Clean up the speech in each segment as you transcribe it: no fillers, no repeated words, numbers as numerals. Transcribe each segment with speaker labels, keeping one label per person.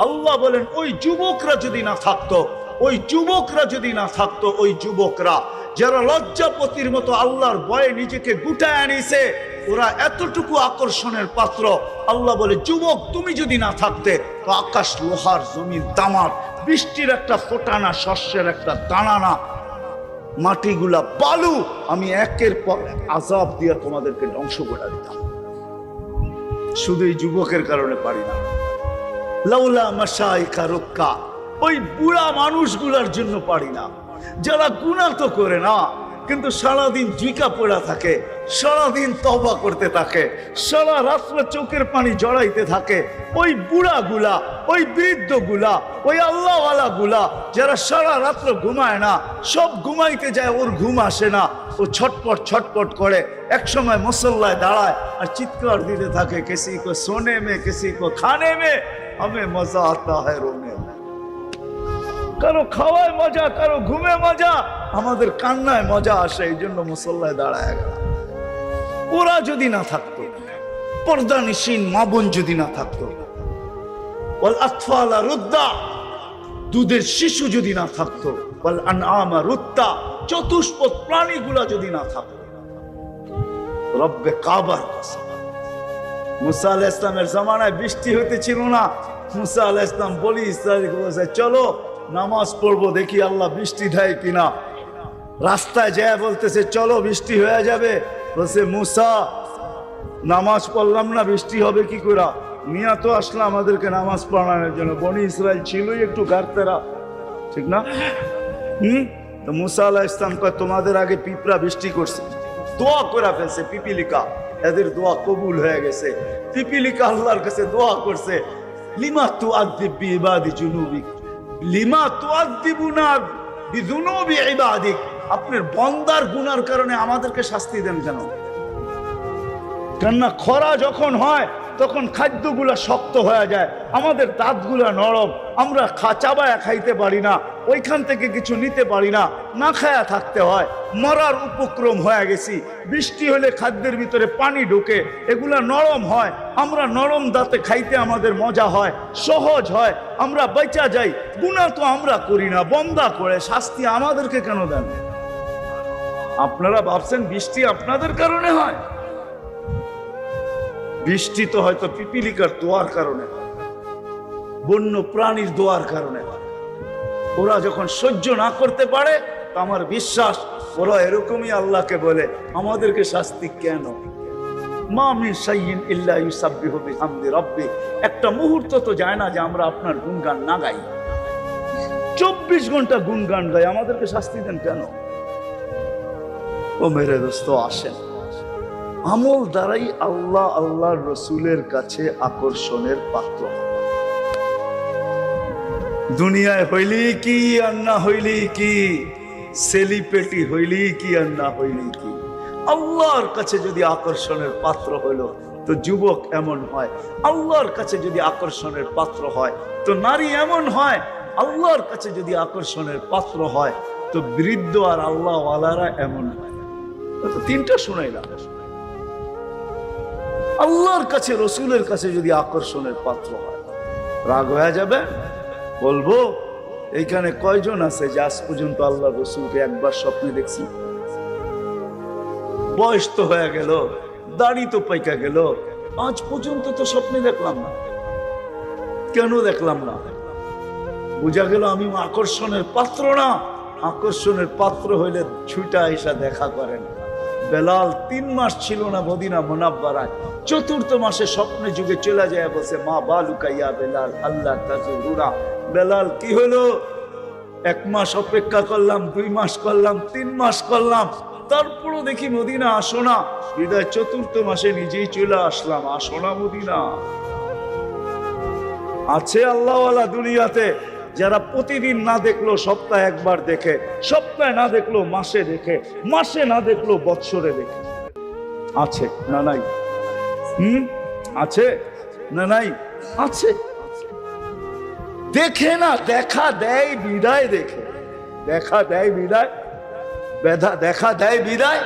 Speaker 1: আল্লাহ বলেন ওই যুবকরা যদি না থাকতো, ওই যুবকরা যদি না থাকতো, ওই যুবকরা যারা লজ্জাপতির মতো আল্লাহর ভয়ে নিজেকে গুটায় আনিছে, ওরা এতটুকু আকর্ষণের পাত্র। আল্লাহ বলে যুবক তুমি যদি না থাকতে তো আকাশ লোহার, জমিন তামার, বৃষ্টির একটা ফোঁটা না, শস্যের একটা দানা না, মাটিগুলা বালু, আমি একের পর আযাব দিয়ে তোমাদেরকে ধ্বংস করে দিতাম। শুধু এই যুবকের কারণে পারি না। লাউলা মাশাইখা রুক্কা, ওই বুড়া মানুষগুলার জন্য পারি না, যারা গুনাহ তো করে না কিন্তু সারাদিন জিকা পড়া থাকে, সারাদিন তওবা করতে থাকে, সারা রাত্রে চোখের পানি জড়াইতে থাকে। ওই বুড়াগুলা, ওই বৃদ্ধগুলা, ওই আল্লাহওয়ালা গুলা যারা সারা রাত্র ঘুমায় না, সব ঘুমাইতে যায়, ওর ঘুম আসে না, ও ছটপট ছটপট করে, এক সময় মুসল্লায় দাঁড়ায় আর চিৎকার দিতে থাকে, কিসি কো সোনে মে, কিসি কো খানে মে, हमें मजा आता है रोने में। কারো খাওয়ায় মজা, কারো ঘুমে মজা, আমাদের কান্নায় মজা আসে, এই জন্য মুসল্লায় দাঁড়ায় গেল। ওরা যদি না থাকতো, পর্দা নিশীন মা বোন যদি না থাকতো, ওয়াল আতফালা রুদ্দা, দুধের শিশু যদি না থাকতো, ওয়াল আনআমা রুত্তা, চতুষ্পদ প্রাণীগুলা যদি না থাকতো, রব্বে কাবার কসম। মুসা আলাইহিস সালামের জামানায় বৃষ্টি হতেছিল না। মুসা আলাইহিস সালাম বলি ইসরাইলকে বলেছে, চলো নামাজ পড়বো, দেখি আল্লাহ বৃষ্টি দেয় কিনা। রাস্তায় যায় বলতেছে চলো বৃষ্টি হয়ে যাবে, বলছে মুসা নামাজ পড়লাম না, বৃষ্টি হবে কি করে? মিয়া তো আসলে আমাদেরকে নামাজ পড়ানোর জন্য, বনি ইসরাইল ছিলই একটু গার্তেরা, ঠিক না? তো মুসা আলাইহিস সালাম কয় তোমাদের আগে পিঁপড়া বৃষ্টি করছে, দোয়া করে ফেলছে, পিপিলিকা, এদের দোয়া কবুল হয়ে গেছে। পিপিলিকা আল্লাহর কাছে দোয়া করছে, লিমা তুআযযিব বিইবাদি জুনুবিক, লিমা তুআযযিবুনা বিযুনুবি ইবাদিক, আপনার বান্দার গুনার কারণে আমাদেরকে শাস্তি দেন কেন? কেননা খরা যখন হয় তখন খাদ্যগুলা শক্ত হয়ে যায়, আমাদের দাঁতগুলা নরম, আমরা চাবায়া খাইতে পারি না, ওইখান থেকে কিছু নিতে পারি না, না খায়া থাকতে হয়, মরার উপক্রম হয়ে গেছি। বৃষ্টি হলে খাদ্যের ভিতরে পানি ঢোকে, এগুলা নরম হয়, আমরা নরম দাঁতে খাইতে আমাদের মজা হয়, সহজ হয়, আমরা বেঁচা যাই। গুনাহ তো আমরা করি না, বন্দা করে, শাস্তি আমাদেরকে কেন দেন? আপনারা ভাবছেন বৃষ্টি আপনাদের কারণে হয়? বৃষ্টি তো হয়তো পিপিলিকার দোয়ার কারণে, বন্য প্রাণীর দোয়ার কারণে। ওরা যখন সহ্য না করতে পারে, তো আমার বিশ্বাস ওরা এরকমই আল্লাহকে বলে, আমাদেরকে শাস্তি কেন? মা মিন শাইইন ইল্লা ইউসাব্বিহু বিহামদি রাব্বি, একটা মুহূর্ত তো যায় না যে আমরা আপনার গুণগান না গাই। 24 ঘন্টা গুণগান গাই, আমাদেরকে শাস্তি দেন কেন? ও মেরে দোস্ত, আসেন আমল দ্বারাই আল্লাহ আল্লাহর রসুলের কাছে আকর্ষণের পাত্র। দুনিয়ায় হইলি কি আর না হইলি কি, সেলিপেটি হইলি কি আর না হইলি কি, আল্লাহর কাছে যদি আকর্ষণের পাত্র হইল তো যুবক এমন হয়, আল্লাহর কাছে যদি আকর্ষণের পাত্র হয় তো নারী এমন হয়, আল্লাহর কাছে যদি আকর্ষণের পাত্র হয় তো বৃদ্ধ আর আল্লাহওয়ালারা এমন হয়। তো তিনটা শুনাইলাম। আল্লাহর কাছে, রসুলের কাছে যদি আকর্ষণের পাত্র হয়, রাগ হয়ে যাবে? বলবো এইখানে কয়জন আছে যে আজ পর্যন্ত আল্লাহ রসুলকে একবার স্বপ্নে দেখছি? বয়স তো হয়ে গেল, দাড়ি তো পাইকা গেল, আজ পর্যন্ত তো স্বপ্নে দেখলাম না। কেন দেখলাম না? বুঝা গেল আমি আকর্ষণের পাত্র না। আকর্ষণের পাত্র হইলে ছুটা এসা দেখা করেন। বেলাল 3 মাস ছিল না মদিনা মুনাব্বারায়, 4th মাসে স্বপ্নে যুগে চলে যায়, বলছে মা বালুকা ইয়া বেলাল আল্লাহ তাজুরুনা। বেলাল কি হলো? 1 মাস অপেক্ষা করলাম, 2 মাস করলাম, 3 মাস করলাম, তারপরও দেখি মদিনা আসো না। বিদায় 4th মাসে নিজেই চলে আসলাম, আসো না মদিনা। আছে আল্লাহওয়ালা দুনিয়াতে যারা প্রতিদিন না দেখলো সপ্তাহে একবার দেখে, সপ্তাহে না দেখলো মাসে দেখে, মাসে না দেখলো বৎসরে দেখে। আছে না নাই? আছে না নাই? আছে। দেখে না, দেখা দেয় বিদায় দেখে, দেখা দেয় বিদায়, দেখা দেয় বিদায়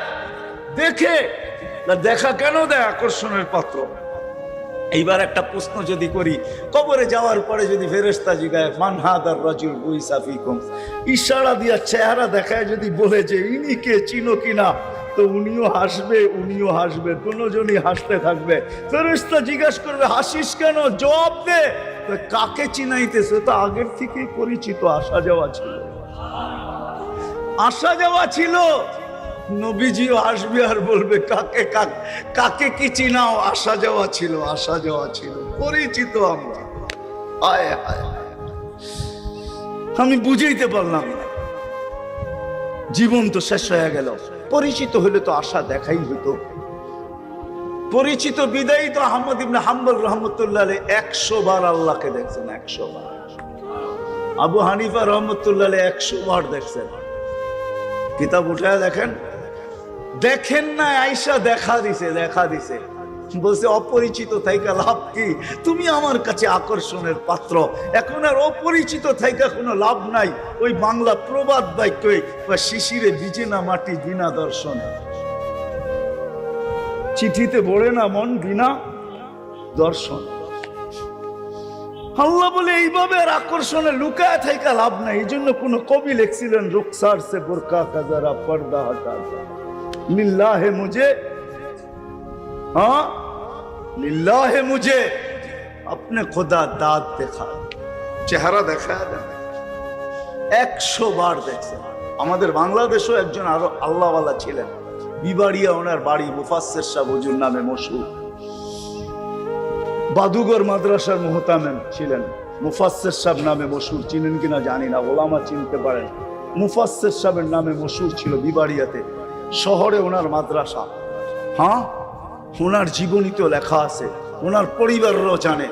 Speaker 1: দেখে। দেখা কেন দেয়? আকর্ষণের পাত্র। এইবার একটা প্রশ্ন যদি করি, কবরে যাওয়ার পরে যদি ফেরেশতা জিগায় মান হাদার রাজুল বুইসা ফিকুম, ইশারা দিয়া চেহারা দেখায় যদি বলে যে ইনি কে, চিনো কিনা, তো উনিও হাসবে, দুজনই হাসতে থাকবে। ফেরেশতা জিজ্ঞাসা করবে হাসিস কেন, জবাব দে। কাকে চিনাইতেছে? তো আগের থেকেই পরিচিত, আসা যাওয়া ছিল। নবীজিও আসবে আর বলবে কাকে কি চিনাও, আসা যাওয়া ছিল, পরিচিত আমরা। হায় হায়, আমি বুঝাইতে পারলাম না। জীবন তো শেষ হয়ে গেল, পরিচিত হলে তো আশা দেখাই হতো। পরিচিত বিদায়ী তো আহমদ ইবনে হাম্বল রহমতুল্লাহ আলাইহি 100 বার আল্লাহকে দেখছেন, 100 বার। আবু হানিফা রহমতুল্লাহ আলাইহি 100 বার দেখছেন। কিতাব উঠায় দেখেন না, আয়েশা দেখা দিছে, বলছে অপরিচিত থাইকা লাভ কি, তুমি আমার কাছে আকর্ষণের পাত্র, এখন আর অপরিচিত থাইকা কোনো লাভ নাই। ওই বাংলা প্রবাদ বাক্যই, শিশিরে ভিজে না মাটি বিনা দর্শনে, চিঠিতে ভরে না মন বিনা দর্শন। আল্লাহ বলে এইভাবে আর আকর্ষণে লুকায় থাইকা লাভ নাই। এই জন্য কোন কবি লিখছিলেন রুখসার সে বুরকা কা জরা পর্দা হটা লিল্লাহে মুঝে, हाँ लिल्लाहे मुझे अपने खुदा दाद देखा, চেহারা দেখা 100 বার দেখছেন। আমাদের বাংলাদেশেও একজন আরো আল্লাহওয়ালা ছিলেন, বিবাড়িয়া ওনার বাড়ি, মুফাসসির সাহেব হুজুর নামে মশহুর, বাদুগর মাদ্রাসার মুহতামিম ছিলেন, মুফাসসির সাহেব নামে মশহুর, চিনেন কিনা জানি না, ওলামা চিনতে পারেন। মুফাসসির সাহেবের নামে মশহুর ছিল বিবাড়িয়াতে, শহরে ওনার মাদ্রাসা। হ্যাঁ, ওনার জীবনীতেও লেখা আছে, ওনার পরিবারও জানে,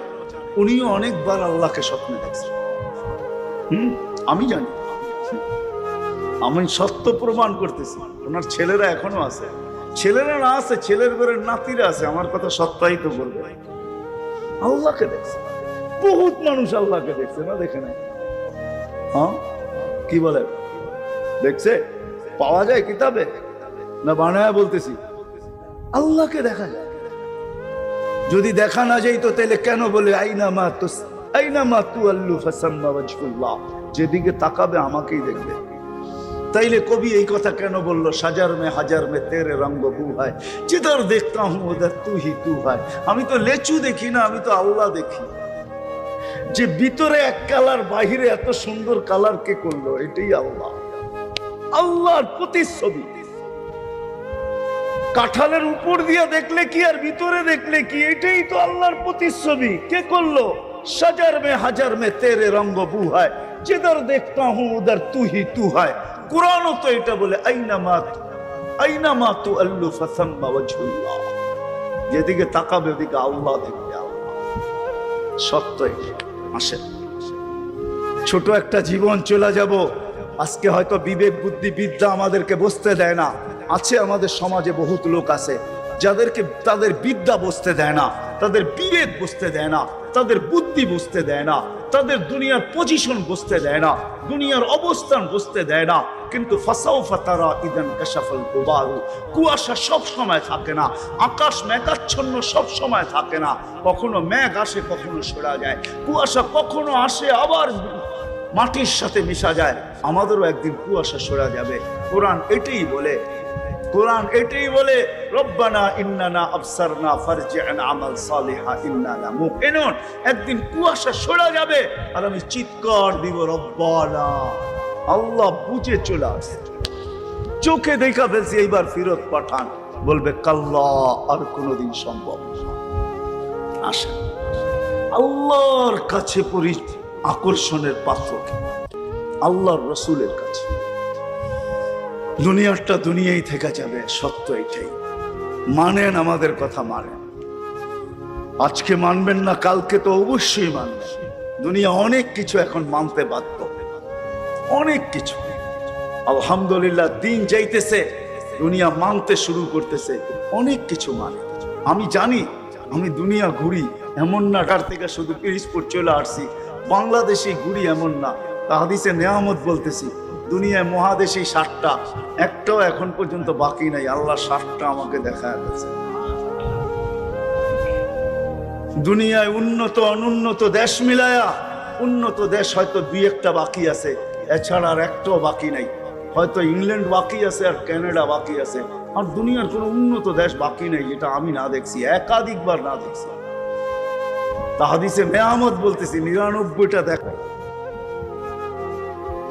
Speaker 1: উনিও অনেকবার আল্লাহকে স্বপ্নে দেখছেন। আমি জানি, আমি সত্য প্রমাণ করতেছি। ওনার ছেলেরা এখনো আছে, ছেলেরা না আছে, ছেলের ঘরের নাতিরা আছে, আমার কথা সত্যায়িত করবে। আল্লাহকে দেখছে, বহুত মানুষ আল্লাহকে দেখছে, না দেখে নাই? হ্যাঁ, কি বলে দেখছে? পাওয়া যায় কিতাবে না বানায়া বলতেছি? আল্লাহকে দেখা যায়। যদি দেখা না যাইতো তাহলে কেন বলে আইনামা তুআল্লু ফাসাম্মা ওয়াজহুল্লাহ, যেদিকে তাকাবে আমাকেই দেখবে। তাইলে কবি এই কথা কেন বললো, হাজার মে তেরে রঙ্গ বু হয়, जिधर देखता हूं उधर तू ही तू है। আমি তো লেচু দেখি না, আমি তো আল্লাহ দেখি। যে ভিতরে এক কালার, বাহিরে এত সুন্দর কালার কে করলো, এটাই আল্লাহ, আল্লাহর প্রতিচ্ছবি। কাঁঠালের উপর দিয়ে দেখলে কি আর ভিতরে দেখলে কি, এটাই তো আল্লাহর প্রতিচ্ছবি। কে করলো? হাজার মে তেরে রঙ্গ বু হয়, जिधर देखता हूं उधर तू ही तू है। কুরআনও তো এটা বলে, আইনামা তুআল্লু ফাসাম্মা ওয়াজহুল্লাহ, যেদিকে তাকাবে ওদিকে আল্লাহ দেখবে। সত্য আসে, ছোট একটা জীবন চলে যাব। আজকে হয়তো বিবেক বুদ্ধি বিদ্যা আমাদেরকে বুঝতে দেয় না। আছে আমাদের সমাজে বহুত লোক আছে যাদেরকে তাদের বিদ্যা বুঝতে দেয় না, তাদের বিবেক বুঝতে দেয় না, তাদের বুদ্ধি বুঝতে দেয় না, তাদের দুনিয়ার পজিশন বুঝতে দেয় না, দুনিয়ার অবস্থান বুঝতে দেয় না। কিন্তু ফাসাউফা তারা ইদান কাশাফাল গুবারু, কুয়াশা সব সময় থাকে না, আকাশ মেঘাচ্ছন্ন সব সময় থাকে না, কখনো মেঘ আসে কখনো সরে যায়, কুয়াশা কখনো আসে আবার মাটির সাথে মিশা যায়। আমাদেরও একদিন কুয়াশা সরে যাবে। কোরআন এটাই বলে, রব্বানা ইন্নানা আবসারনা ফারজি'না আমাল সালিহা ইন্নানা মুকিনুন। একদিন কুয়াশা সরে যাবে আর আমি চিৎকার দিব রব্বানা, আল্লাহ বুঝে চলে আসে, চোখে দেখা ফেলছি, এইবার ফিরত পাঠান। বলবে কাল্লা, আর কোনোদিন সম্ভব আসে। আল্লাহর কাছে আকর্ষণের পাত্র আল্লাহর রসুলের কাছে। দুনিয়াটা দুনিয়াই থেকে যাবে, সত্য এটাই। মানেন, আমাদের কথা মানেন। আজকে মানবেন না, কালকে তো অবশ্যই মানবেন। দুনিয়া অনেক কিছু এখন মানতে বাধ্য, অনেক কিছু। আলহামদুলিল্লাহ, দিন যাইতেছে, দুনিয়া মানতে শুরু করতেছে, অনেক কিছু মানে। আমি জানি, আমি দুনিয়া ঘুরি, এমন না ঢাকার থেকে শুধু পিরিজপুর চলে আসছি, বাংলাদেশে ঘুরি এমন না। হাদিসে নেয়ামত বলতেছি, দুনিয়ায় মহাদেশে 60টা, একটাও এখন পর্যন্ত বাকি নাই। আল্লাহ 60টা আমাকে দেখায় দিয়েছে। দুনিয়ায় উন্নত অনুন্নত দেশ মিলায়া উন্নত দেশ হয়তো দুই একটা বাকি আছে, এছাড়া আর একটাও বাকি নাই। হয়তো ইংল্যান্ড বাকি আছে আর কানাডা বাকি আছে, আর দুনিয়ার কোনো উন্নত দেশ বাকি নেই যেটা আমি না দেখছি, একাধিকবার না দেখছি। তা হাদিসে মেয়ামত বলতেছি 99টা দেখা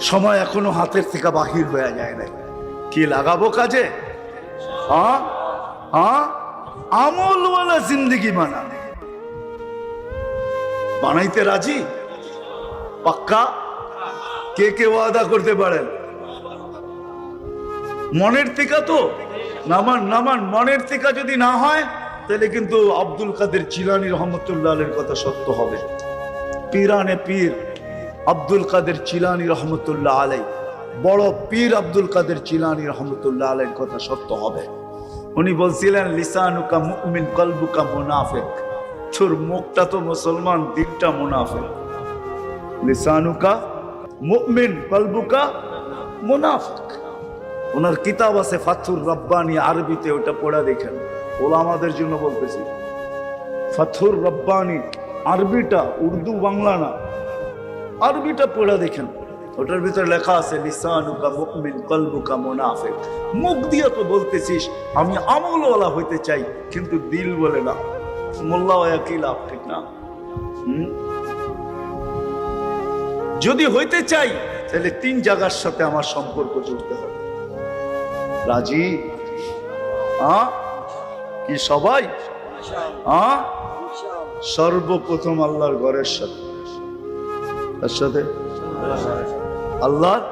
Speaker 1: সময় এখনো হাতের থেকে বাহির হয়ে যায় নাই। কি লাগাবো কাজে? হ্যাঁ হ্যাঁ, আমলওয়ালা জিন্দগি বানাইতে রাজি? পাক্কা? কে কে ওয়াদা করতে পারেন? মনের থেকে তো নামান মনের থেকে যদি না হয় তাহলে কিন্তু আব্দুল কাদের জিলানী রহমতুল্লাহ আলাইহির কথা সত্য হবে। পীরানে পীর আব্দুল কাদের জিলানী রহমতুল্লাহ আলাইহি, বড় পীর আব্দুল কাদের জিলানী রহমতুল্লাহ আলাইহির কথা সত্য হবে। উনি বলছিলেন, লিসানুকা মুমিন কলবুকা মুনাফিক। তোর মুখটা তো মুসলমান, দিলটা মুনাফিক। লিসানুকা মুমিন কলবুকা মুনাফিক। ওনার কিতাব আছে ফাথুর রব্বানি, আরবিতে, ওটা পড়া দেখেন। ওলামাদের জন্য বলতেছি, ফাথুর রব্বানি আরবিটা, উর্দু বাংলা না, আরবিটা পড়া দেখেন। ওটার ভিতরে লেখা আছে লিসানুকা মুমিন কলবুকা মুনাফিক। মুখ দিয়ে তো বলতেছিস আমি আমলওয়ালা হইতে চাই, কিন্তু দিল বলে না। মোল্লা কি লাভ, ঠিক না? যদি হইতে চাই তাহলে 3 জায়গার সাথে আমার সম্পর্ক জুড়তে হবে। রাজি? কি সবাই? সর্বপ্রথম আল্লাহর ঘরের সাথে, তার সাথে আল্লাহর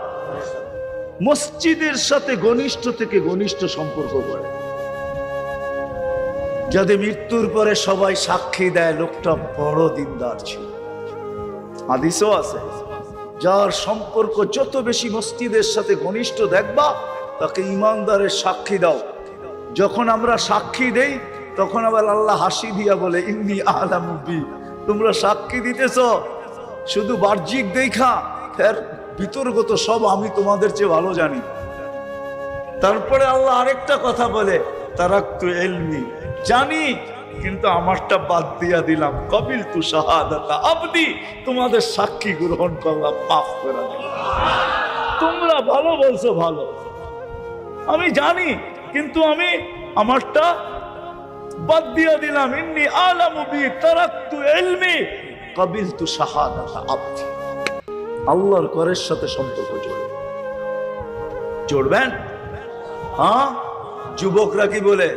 Speaker 1: মসজিদের সাথে ঘনিষ্ঠ থেকে ঘনিষ্ঠ সম্পর্ক করে। যাদের মৃত্যুর পরে সবাই সাক্ষী দেয় লোকটা বড় দিনদার ছিল। হাদিসও আছে, যার সম্পর্ক যত বেশি মসজিদের সাথে ঘনিষ্ঠ দেখবা তাকে ইমানদারের সাক্ষী দাও। যখন আমরা সাক্ষী দেই তখন আবার আল্লাহ হাসি দিয়া বলে, ইন্নী আ'লামু বি, তোমরা সাক্ষী দিতেছ শুধু বাহ্যিক দেখা, এর ভিতরগত সব আমি তোমাদের চেয়ে ভালো জানি। তারপরে আল্লাহ আরেকটা কথা বলে, তারাকতু ইলমি, জানি কিন্তু আমারটা বাদ দিয়া দিলাম, কবিলতু শাহাদাতা আবদি, তোমাদের সাক্ষী গ্রহণ করলাম, মাফ করে দিলাম। তোমরা ভালো বলছো, ভালো, আমি জানি কিন্তু আমি আমারটা বাদ দিয়া দিলাম। ইন্নী আ'লামু বি তারাকতু ইলমি কবিলতু শাহাদাতা আবদি। আল্লাহর ঘরের সাথে সম্পর্ক জোড়বেন। যুবকরা কি বলে?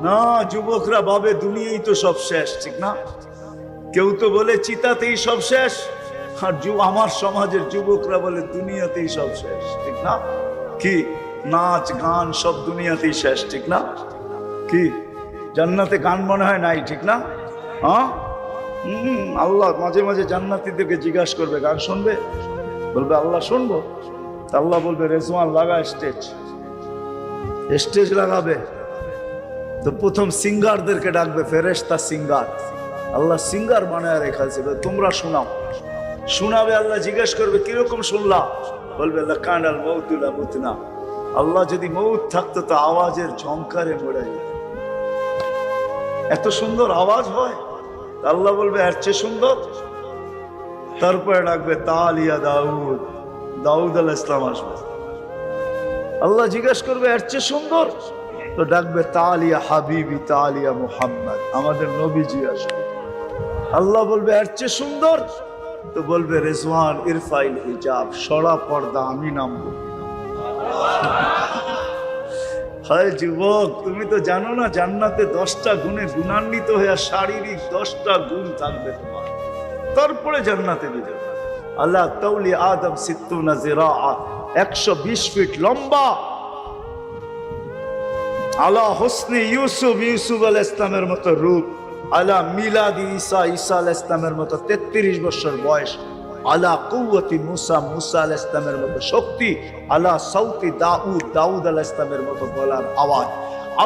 Speaker 1: না, যুবকরা ভাবে দুনিয়াই তো সব শেষ, ঠিক না? কেউ তো বলে চিতাতেই সব শেষ, আর আমার সমাজের যুবকরা বলে দুনিয়াতেই সব শেষ, ঠিক না? কি নাচ গান সব দুনিয়াতেই শেষ, ঠিক না? কি জান্নাতে গান মনে হয় নাই, ঠিক না? আল্লাহ মাঝে মাঝে জান্নাতীদেরকে জিজ্ঞাসা করবে, গান শুনবে? বলবে আল্লাহ শুনবো। আল্লাহ বলবে, রেজওয়ান লাগা স্টেজ লাগাবে। তো প্রথম সিঙ্গারদেরকে ডাকবে, ফেরেশতা সিঙ্গার। আল্লাহ সিঙ্গার বানায় রেখেছে, তোমরা শোনাও। শোনাবে, আল্লাহ জিজ্ঞেস করবে কিরকম শুনলা? বলবে লাকানাল মউতু লা মুতনা। আল্লাহ যদি মউত থাকতো তো আওয়াজের ঝংকারে মরে যেত। এত সুন্দর আওয়াজ হয়। আল্লাহ বলবে এর চেয়ে সুন্দর। তারপরে ডাকবে তালিয়া দাউদ, দাউদ আলাইহিস সালাম আসবে। আল্লাহ জিজ্ঞেস করবে এর চেয়ে সুন্দর, তো ডাকবে তালিয়া হাবিবি, তালিয়া মুহাম্মদ, আমাদের নবীজি আসবে। আল্লাহ বলবে এর চেয়ে সুন্দর, তো বলবে রেজওয়ান ইরফাইল হিজাব, সরা পর্দা, আমি নামবো। হায় যুবক, তুমি তো জানো না জান্নাতে 10টা গুণে গুণান্বিত হয়ে শারীরিক 10টা গুণ থাকবে তোমার, তারপরে জান্নাতে দিবে। আল্লাহ তাওলি আদম 60 জিরাআ, 120 ফিট লম্বা। আলা হোসনে ইউসুফ, ইউসুফ আলাইহিস সালামের মতো রূপ। আলা মিলাদি ঈসা, ঈসা আলাইহিস সালামের মতো 33 বছর বয়স। আলা কুওয়াতি মুসা, মুসা আলাইহিস সালামের মতো শক্তি। আলা সাউতি দাউদ, দাউদ আলাইহিস সালামের মতো গলার আওয়াজ।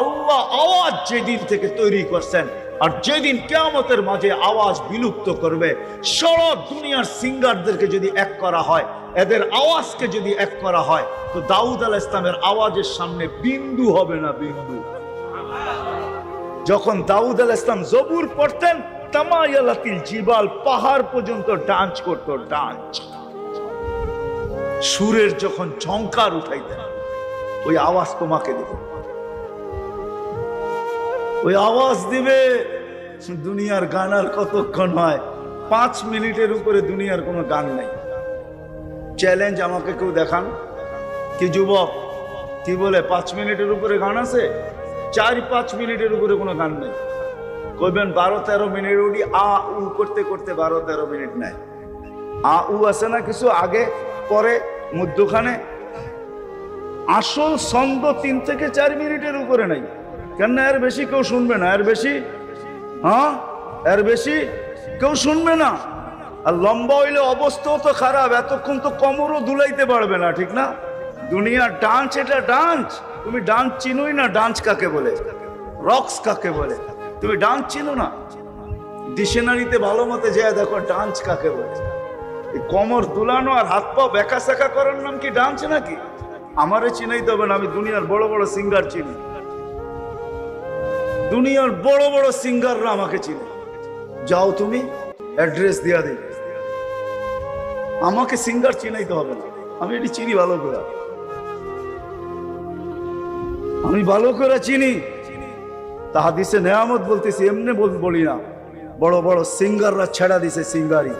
Speaker 1: আল্লাহ আওয়াজ যেদিন থেকে তৈরি করছেন, আর যেদিন কিয়ামতের মাঝে আওয়াজ বিলুপ্ত করবে, সারা দুনিয়ার সিঙ্গারদেরকে যদি এক করা হয়, এদের আওয়াজকে যদি এক করা হয়, তো দাউদ আলাইহিস সালামের আওয়াজের সামনে বিন্দু হবে না, বিন্দু। যখন দাউদ আলাইহিস সালাম জবুর পড়তেন, তামায়ালাতিল জিবাল, পাহাড় পর্যন্ত ডান্স করত, ডান্স। সুরের যখন ঝংকার উঠাইতেন, ওই আওয়াজ তোমাকে দিবে, ওই আওয়াজ দিবে। দুনিয়ার গান আর কতক্ষণ হয়? 5 মিনিটের উপরে দুনিয়ার কোনো গান নাই। চ্যালেঞ্জ, আমাকে কেউ দেখান কি যুবক, কি বলে 5 মিনিটের উপরে গান আছে? 4-5 মিনিটের উপরে কোনো গান নেই। কইবেন 12-13 মিনিট উঠি আ উ করতে করতে 12-13 মিনিট নেয়। আ উ আছে না কিছু আগে পরে মধ্যখানে, আসল ছন্দ 3 থেকে 4 মিনিটের উপরে নাই। কেন? এর বেশি কেউ শুনবে না, এর বেশি, হ্যাঁ এর বেশি কেউ শুনবে না। আর লম্বা হইলে অবস্থাও তো খারাপ, এতক্ষণ তো কোমরও দুলাইতে পারবে না, ঠিক না? দুনিয়ার ডান্স, এটা ডান্স। তুমি ডান্স চিনোই না, ডান্স কাকে বলে, রক্স কাকে বলে, তুমি ডান্স চিনো না। ডিকশনারিতে ভালো মতে যায় দেখো ডান্স কাকে বলে। কোমর দুলানো আর হাত পা বেকা সেকা করার নাম কি ডান্স নাকি? আমারে চিনাইতে হবে না, আমি দুনিয়ার বড় বড় সিঙ্গার চিনি, দুনিয়ার বড় বড় সিঙ্গাররা আমাকে চিনে। যাও তুমি অ্যাড্রেস দিয়া দেবে, আমাকে সিঙ্গার চিনাইতে হবে না, আমি এটি চিনি ভালো করে, আমি ভালো করে চিনি। তা হাদিসে নেয়ামত বলতেছি, এমনি বলি না। বড় বড় সিঙ্গাররা ছেড়া দিছে সিঙ্গারি,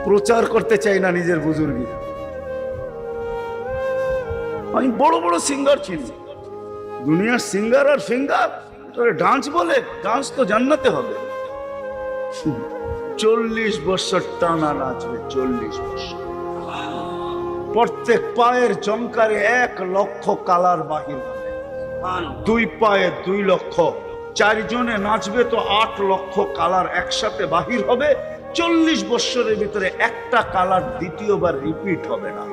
Speaker 1: প্রচার করতে চাই না নিজের বুজুর্গি। আমি বড় বড় সিঙ্গার চিনি, দুনিয়ার সিঙ্গার আর ফিঙ্গার ডান্স বলে। ডান্স তো জান্নাতে হবে। 40 বছর টানা নাচবে, 40 বছর। প্রত্যেক পায়ের জঙ্কারে 1 লক্ষ কালার বাহির হবে, 2 পায়ে 2 লক্ষ, 4 জনে নাচবে তো 8 লক্ষ কালার একসাথে বাহির হবে। 40 বছরের ভিতরে একটা কালার দ্বিতীয়বার রিপিট হবে না।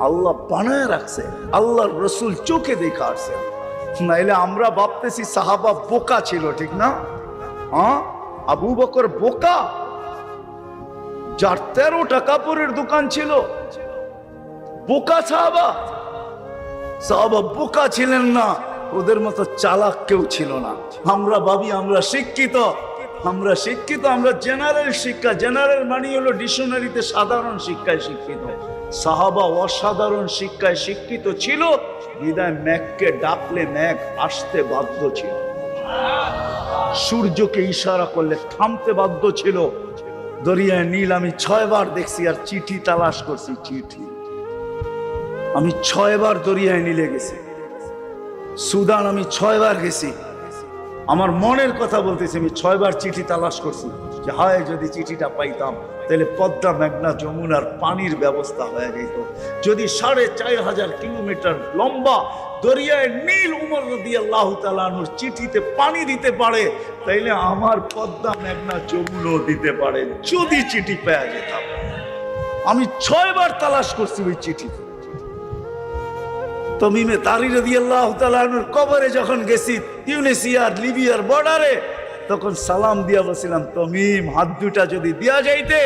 Speaker 1: আল্লাহ বানায় রাখছে, আল্লাহর রসুল চোখে দেখা আসছে। নাইলে আমরা ভাবতেছি সাহাবা বোকা ছিল, ঠিক না? হ্যাঁ, আবু বকর বোকা, যার 13টা কাপড়ের দোকান ছিল, বোকা সাহাবা। সাহাবা বোকা ছিলেন না, ওদের মতো চালাক কেউ ছিল না। আমরা ভাবি আমরা শিক্ষিত, আমরা শিক্ষিত, আমরা জেনারেল শিক্ষা। জেনারেল মানে হলো ডিকশনারিতে সাধারণ শিক্ষায় শিক্ষিত। সাহাবা অসাধারণ শিক্ষায় শিক্ষিত ছিল, বিদায় ম্যাগকে ডাকলে ম্যাগ আসতে বাধ্য ছিল, সূর্যকে ইশারা করলে থামতে বাধ্য ছিল। দরিয়ায় নীল আমি 6 বার দেখছি, আর চিঠি তালাশ করছি, চিঠি আমি 6 বার দরিয়ায় নীলে গেছি। সুদান আমি 6 বার গেছি, আমার মনের কথা বলতেছি, আমি 6 বার চিঠি তালাশ করছি যে হায় যদি চিঠিটা পাইতাম তাহলে পদ্মা, মেঘনা, যমুনার পানির ব্যবস্থা হয়ে যেত। যদি 4500 কিলোমিটার লম্বা দরিয়ায় নীল উমর রাদিয়াল্লাহু তাআলা আনহুর চিঠিতে পানি দিতে পারে, তাইলে আমার পদ্মা, মেঘনা, যমুনাও দিতে পারে, যদি চিঠি পেয়ে যেতাম। আমি 6 বার তালাশ করছি ওই চিঠি। তমিমে তারি রাদিয়াল্লাহু তাআলা আনহুর কবরে যখন গেছি, তিউনিসিয়ার লিবিয়ার বর্ডারে, তখন সালাম দিয়া বলছিলাম, তমিম হাত দুটা যদি দিয়া যাইতে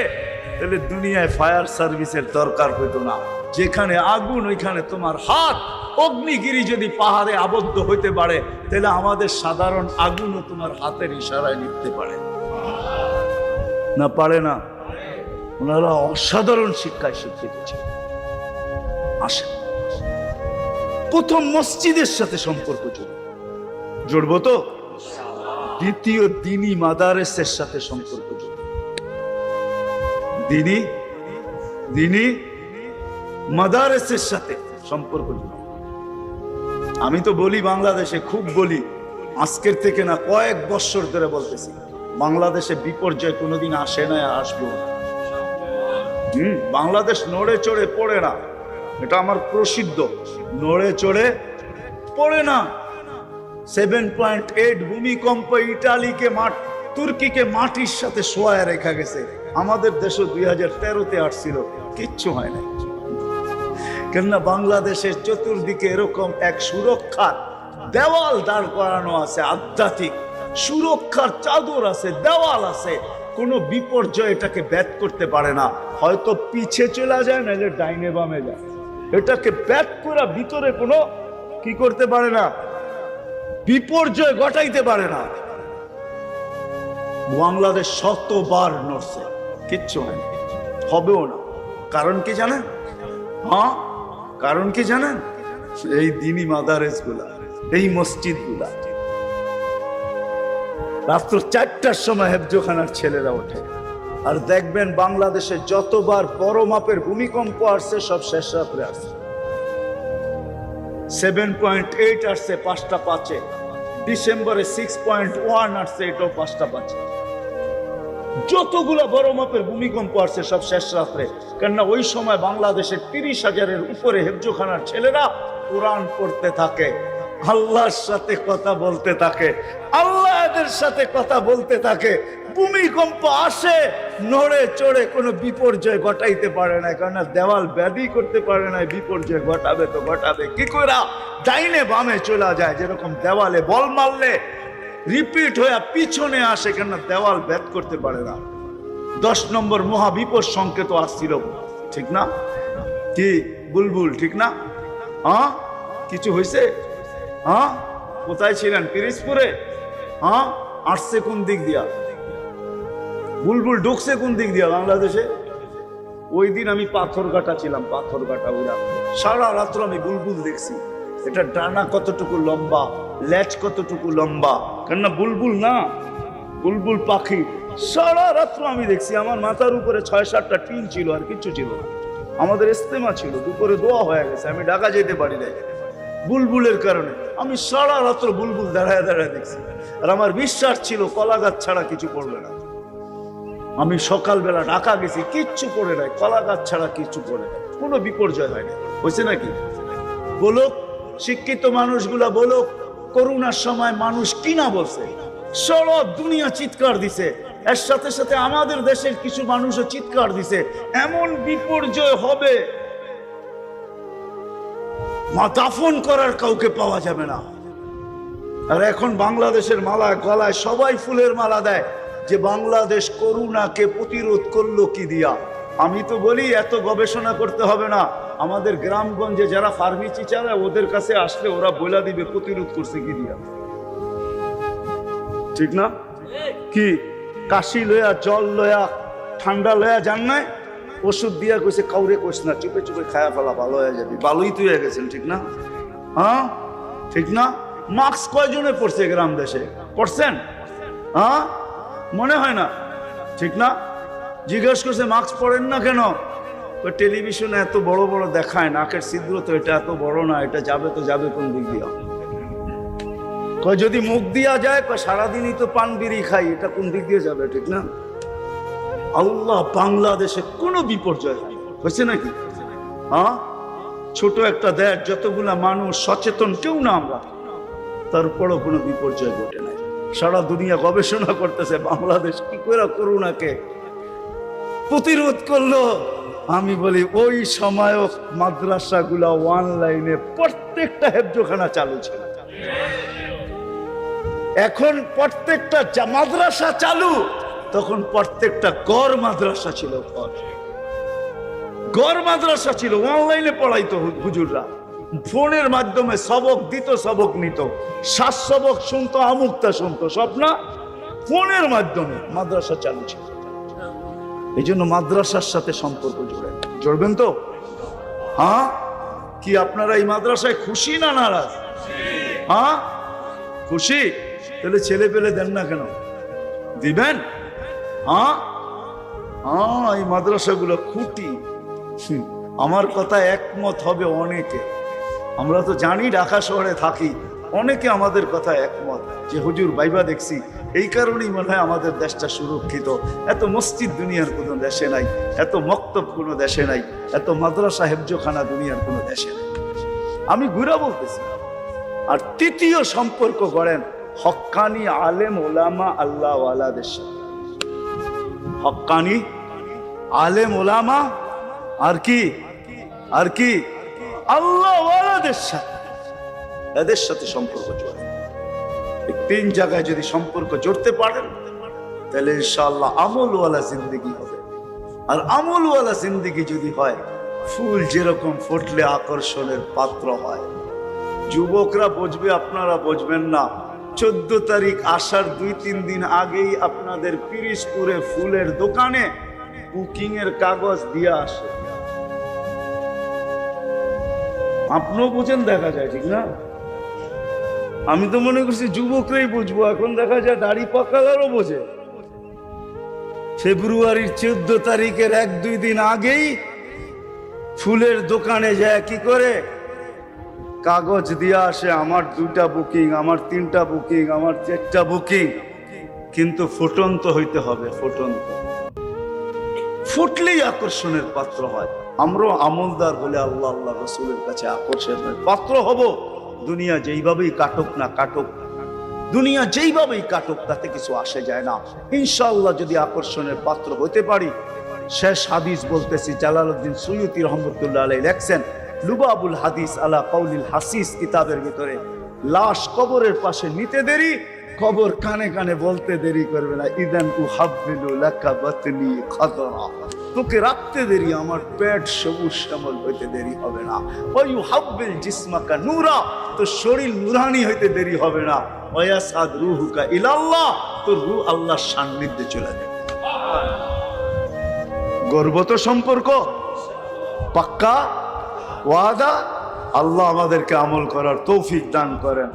Speaker 1: তাহলে দুনিয়ায় ফায়ার সার্ভিসের দরকার হইতো না। যেখানে আগুন ওইখানে তোমার হাত। অগ্নিগিরি যদি পাহাড়ে আবদ্ধ হইতে পারে, তাহলে আমাদের সাধারণ আগুনও তোমার হাতের ইশারায় নিতে পারে না? পারে না? ওনারা অসাধারণ শিক্ষায় শিক্ষিত ছিল। আসে প্রথম মসজিদের সাথে সম্পর্ক জড়বো তো, দ্বিতীয় দিনী মাদারেসের সাথে সম্পর্ক জড়বো। দিনী মাদারেসের সাথে সম্পর্ক জড়বো। আমি তো বলি বাংলাদেশে, খুব বলি, আজকের থেকে না কয়েক বছর ধরে বলতেছি, বাংলাদেশে বিপর্যয় কোনোদিন আসে না, আসবো না। বাংলাদেশ নড়ে চড়ে পড়ে না, এটা আমার প্রসিদ্ধ। নড়ে চড়ে পড়ে না। 7.8 ভূমিকম্প ইটালিকে তুর্কিকে মাটির সাথে শোয়ায় রেখা গেছে। আমাদের দেশও 2013-তে আসছিল, কিচ্ছু হয় না। কেননা বাংলাদেশের চতুর্দিকে এরকম এক সুরক্ষার দেওয়াল দাঁড় করানো আছে, আধ্যাত্মিক সুরক্ষার চাদর আছে, দেওয়াল আছে। কোনো বিপর্যয় এটাকে ব্যাট করতে পারে না। হয়তো পিছে চলে যায়, নাহলে ডাইনে বামে যায়, এটাকে ব্যাট করা ভিতরে কোনো কি করতে পারে না। বিপর্যয় ঘটাইতে পারে না। বাংলাদেশ শতবার নড়ছে, কিচ্ছু হয়নি, হবেও না। কারণ কি জানেন? হ্যাঁ, কারণ কি জানেন? এই দিনী মাদারেস গুলা, এই মসজিদ গুলা। রাত্র 4টার সময় হেফজোখানার ছেলেরা ওঠে, আর দেখবেন বাংলাদেশে যতবার বড় মাপের ভূমিকম্প আসছে সব শেষ রাত্রে আসছে। 7.8 আসছে 5টা 5-এ, ডিসেম্বরে 6.1 আসছে, এটাও 5টা 5-এ। যতগুলো বড় মাপের ভূমিকম্প আসছে সব শেষ রাত্রে। কেননা ওই সময় বাংলাদেশের 30,000-এর উপরে হেফজোখানার ছেলেরা কোরআন পড়তে থাকে, আল্লাহর সাথে কথা বলতে থাকে, আল্লাহদের সাথে কথা বলতে থাকে। ভূমিকম্প আসে, নড়ে চড়ে কোনো বিপর্যয় ঘটাইতে পারে না, কারণ দেওয়াল ব্যাধি করতে পারে না। বিপর্যয় ঘটাবে তো ঘটাবে কি করে? ডাইনে বামে চলে যায়, যেরকম দেওয়ালে বল মারলে রিপিট হয়ে পিছনে আসে, কেন দেওয়াল ভেদ করতে পারে না। 10 নম্বর মহাবিপদ সংকেত আসছিল, ঠিক না? কি বুলবুল, ঠিক না? হ্যাঁ, কিছু হয়েছে? হ্যাঁ, কোথায় ছিলেন? পিরিজপুরে? হ্যাঁ, আসছে কোন দিক দিয়া? বুলবুল ঢুকছে কোন দিক দিয়া বাংলাদেশে? ওই দিন আমি পাথরঘাটা ছিলাম, পাথরঘাটা উড়া সারা রাত্র আমি বুলবুল দেখছি। এটা ডানা কতটুকু লম্বা, লেজ কতটুকু লম্বা, কেননা বুলবুল না, বুলবুল পাখি। সারা রাত্র আমি দেখছি। আমার মাথার উপরে 6-7টা টিন ছিল, আর কিচ্ছু ছিল না। আমাদের ইস্তেমা ছিল, দুপুরে দোয়া হয়ে গেছে, আমি ঢাকা যেতে পারি নাই বুলবুলের কারণে। আমি সারা রাত্র বুলবুল দাঁড়ায় দাঁড়ায় দেখছি, আর আমার বিশ্বাস ছিল কলা গাছ ছাড়া কিছু পড়বে না। আমি সকালবেলা ঢাকা গেছি, কিচ্ছু পড়ে নাই, কলা গাছ ছাড়া কিচ্ছু পড়ে নাই, কোনো বিপর্যয় হয়নি। হয়েছে নাকি? বলুক শিক্ষিত মানুষগুলা, বলুক করোনার সময় মানুষ কিনা বলছে, সারা দুনিয়া চিৎকার দিছে, এর সাথে সাথে আমাদের দেশের কিছু মানুষও চিৎকার দিছে এমন বিপর্যয় হবে, মা দাফন করার কাউকে পাওয়া যাবে না। আর এখন বাংলাদেশের মালা গলায় সবাই ফুলের মালা দেয়, যে বাংলাদেশ করোনাকে প্রতিরোধ করলো কি দিয়া। আমি তো বলি এত গবেষণা করতে হবে না, আমাদের গ্রামগঞ্জে যারা ফার্মেসি চালায় ওদের কাছে আসলে ওরা বলে দিবে প্রতিরোধ করছে কি দিয়া, ঠিক না? কি কাশি লয়া, জল লয়া, ঠান্ডা লয়া যান নাই, ওষুধ দিয়া কইছে কাউরে কইস না, চুপে চুপে খায়া ফেলা, ভালো হয়ে যাবি। ভালোই তুই হয়ে গেছেন, ঠিক না? হ্যাঁ, ঠিক না? মাস্ক কয়জনে পড়ছে গ্রাম দেশে? পড়ছেন? হ্যাঁ, মনে হয় না, ঠিক না? জিজ্ঞেস করছে মাস্ক পরেন না কেন? টেলিভিশনে এত বড় বড় দেখায়, নাকের ছিদ্র তো এটা এত বড় না, এটা যাবে তো যাবে কোন দিক দিয়া? যদি মুখ দিয়া যায়, সারাদিনই তো পান বিড়ি খাই, এটা কোন দিক দিয়ে যাবে, ঠিক না? আল্লাহ বাংলাদেশে কোনো বিপর্যয় হয়েছে নাকি? হ্যাঁ, ছোট একটা দেশ, যতগুলা মানুষ সচেতন, কেউ না আমরা, তারপরও কোনো বিপর্যয় ঘটে নাই। সারা দুনিয়া গবেষণা করতেছে বাংলাদেশ কি করে করোনাকে প্রতিরোধ করলো। আমি বলি ওই সময়ও মাদ্রাসাগুলা অনলাইনে প্রত্যেকটা হেফজোখানা চালু ছিল। এখন প্রত্যেকটা মাদ্রাসা চালু, তখন প্রত্যেকটা গড় মাদ্রাসা ছিল, গড় মাদ্রাসা ছিল। অনলাইনে পড়াইতো হুজুররা, ফোনের মাধ্যমে সবক দিত, সবক নিত, শ্বাস সবক শুনতো, আমুকটা শুনতো, সব না ফোনের মাধ্যমে মাদ্রাসা চালু ছিল। এই জন্য মাদ্রাসার সাথে সম্পর্ক জড়বেন তো? হ্যাঁ, কি আপনারা এই মাদ্রাসায় খুশি না নারাজ? হ্যাঁ, খুশি। তাহলে ছেলে পেলে দেন না কেন? দিবেন। হ্যাঁ, হ্যাঁ, এই মাদ্রাসাগুলো খুঁটি। আমার কথা একমত হবে অনেকে, আমরা তো জানি ঢাকা শহরে থাকি, অনেকে আমাদের কথা একমত যে হুজুর বাইবা দেখছি, এই কারণেই মনে হয় আমাদের দেশটা সুরক্ষিত। এত মসজিদ দুনিয়ার কোনো দেশে নাই, এত মক্তব কোনো দেশে নাই, এত মাদ্রাসা হেফজোখানা দুনিয়ার কোনো দেশে নাই। আমি ঘুরা বলতেছি। আর তৃতীয় সম্পর্ক গড়েন হক্কানি আলেম ওলামা আল্লাহ ওয়ালাদের সাথে। হক্কানি আলেম ওলামা আর কি, আর কি, আল্লাহ ওয়ালাদের সাথে, এদের সাথে সম্পর্ক জড়ে। এই 3 জায়গায় যদি সম্পর্ক জড়তে পারেন, তাহলে ইনশাআল্লাহ আমলওয়ালা জিন্দেগি হবে। আর আমলওয়ালা জিন্দেগি যদি হয়, ফুল যেরকম ফুটলে আকর্ষণের পাত্র হয়, যুবকরা বুঝবে, আপনারা বুঝবেন না। 14 তারিখ আসার 2-3 দিন আগেই আপনাদের পিরিজপুরে ফুলের দোকানে বুকিং এর কাগজ দিয়ে আসে। আপনিও বুঝেন, দেখা যায়, ঠিক না? আমি তো মনে করছি যুবকরাই বুঝবো, এখন দেখা যায় দাড়ি পাকালারও বোঝে। ফেব্রুয়ারির 14 তারিখের 1-2 দিন আগেই ফুলের দোকানে যায় কি করে কাগজ দিয়ে আসে, আমার 2টা বুকিং, আমার 3টা বুকিং, আমার 4টা বুকিং। কিন্তু ফুটন্ত হইতে হবে, ফুটন্ত। ফুটলেই আকর্ষণের পাত্র হয়। আমরাও আমলদার হলে আল্লাহ আল্লাহ রসুলের কাছে আকর্ষণের পাত্র হব। দুনিয়া যেইভাবেই কাটুক না কাটুক, দুনিয়া যেইভাবেই কাটুক, তাতে কিছু আসে যায় না। ইনশাআল্লাহ যদি আকর্ষণের পাত্র হতে পারি। শেষ হাদিস বলতেছি, জালালউদ্দিন সুয়ুতী রহমতুল্লাহ আলাইহি লেখছেন লুবাবুল হাদিস আলা কাউলিল হাসিস কিতাবের ভিতরে, লাশ কবরের পাশে নিতে দেরি, কবর কানে কানে বলতে দেরি করবে না, ইদান উহাব্বিলু লাকা বাতনি খাদরা, তোকে রাখতে দেরি, আমার পেট সবুজ শ্যামল হইতে দেরি হবে না। ওয়া ইউহাব্বিল জিসমাকা নূরা, তো শরীর নূরানি হইতে দেরি হবে না। ওয়া ইয়াসাদ রূহুকা ইলাল্লাহ, তো রূহ আল্লাহর সান্নিধ্যে চলে যাবে। গর্বত সম্পর্ক পাক্কা ওয়াদা। আল্লাহ আমাদেরকে আমল করার তৌফিক দান করেন।